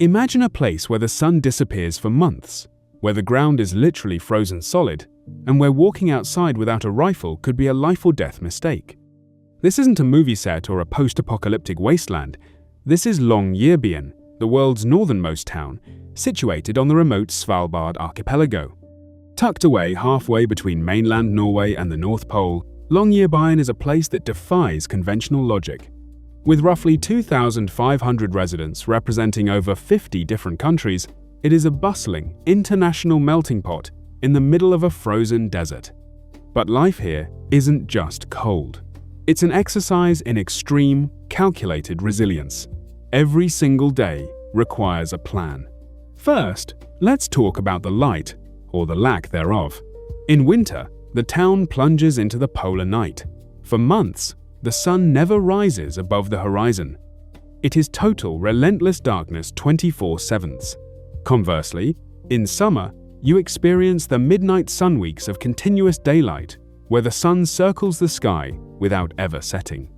Imagine a place where the sun disappears for months, where the ground is literally frozen solid, and where walking outside without a rifle could be a life-or-death mistake. This isn't a movie set or a post-apocalyptic wasteland. This is Longyearbyen, the world's northernmost town, situated on the remote Svalbard archipelago. Tucked away halfway between mainland Norway and the North Pole, Longyearbyen is a place that defies conventional logic. With roughly 2,500 residents representing over 50 different countries, it is a bustling, international melting pot in the middle of a frozen desert. But life here isn't just cold. It's an exercise in extreme, calculated resilience. Every single day requires a plan. First, let's talk about the light, or the lack thereof. In winter, the town plunges into the polar night. For months, the sun never rises above the horizon. It is total, relentless darkness 24/7. Conversely, in summer, you experience the midnight sun weeks of continuous daylight, where the sun circles the sky without ever setting.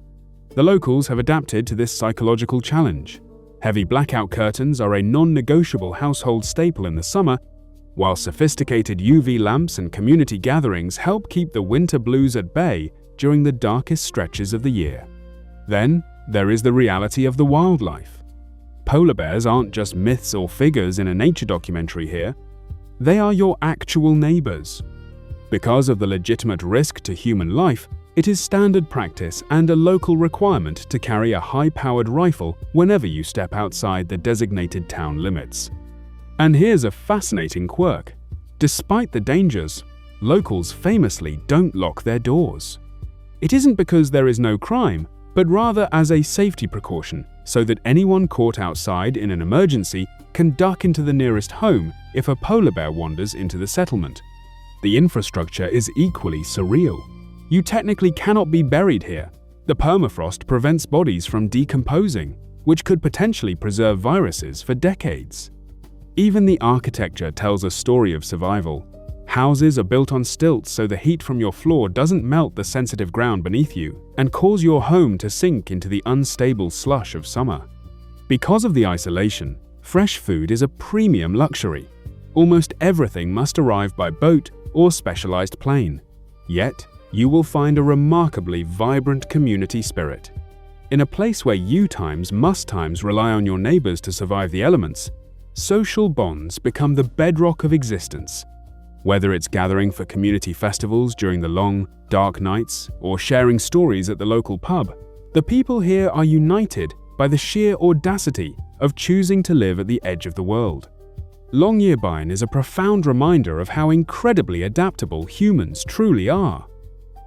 The locals have adapted to this psychological challenge. Heavy blackout curtains are a non-negotiable household staple in the summer, while sophisticated UV lamps and community gatherings help keep the winter blues at bay during the darkest stretches of the year. Then, there is the reality of the wildlife. Polar bears aren't just myths or figures in a nature documentary here. They are your actual neighbors. Because of the legitimate risk to human life, it is standard practice and a local requirement to carry a high-powered rifle whenever you step outside the designated town limits. And here's a fascinating quirk. Despite the dangers, locals famously don't lock their doors. It isn't because there is no crime, but rather as a safety precaution, so that anyone caught outside in an emergency can duck into the nearest home if a polar bear wanders into the settlement. The infrastructure is equally surreal. You technically cannot be buried here. The permafrost prevents bodies from decomposing, which could potentially preserve viruses for decades. Even the architecture tells a story of survival. Houses are built on stilts so the heat from your floor doesn't melt the sensitive ground beneath you and cause your home to sink into the unstable slush of summer. Because of the isolation, fresh food is a premium luxury. Almost everything must arrive by boat or specialized plane. Yet, you will find a remarkably vibrant community spirit. In a place where you times must times rely on your neighbors to survive the elements, social bonds become the bedrock of existence. Whether it's gathering for community festivals during the long, dark nights or sharing stories at the local pub, the people here are united by the sheer audacity of choosing to live at the edge of the world. Longyearbyen is a profound reminder of how incredibly adaptable humans truly are.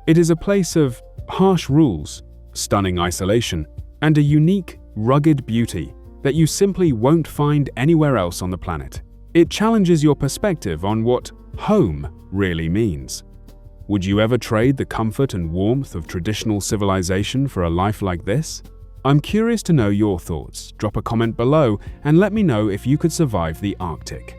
It is a place of harsh rules, stunning isolation, and a unique, rugged beauty that you simply won't find anywhere else on the planet. It challenges your perspective on what home really means. Would you ever trade the comfort and warmth of traditional civilization for a life like this? I'm curious to know your thoughts. Drop a comment below and let me know if you could survive the Arctic.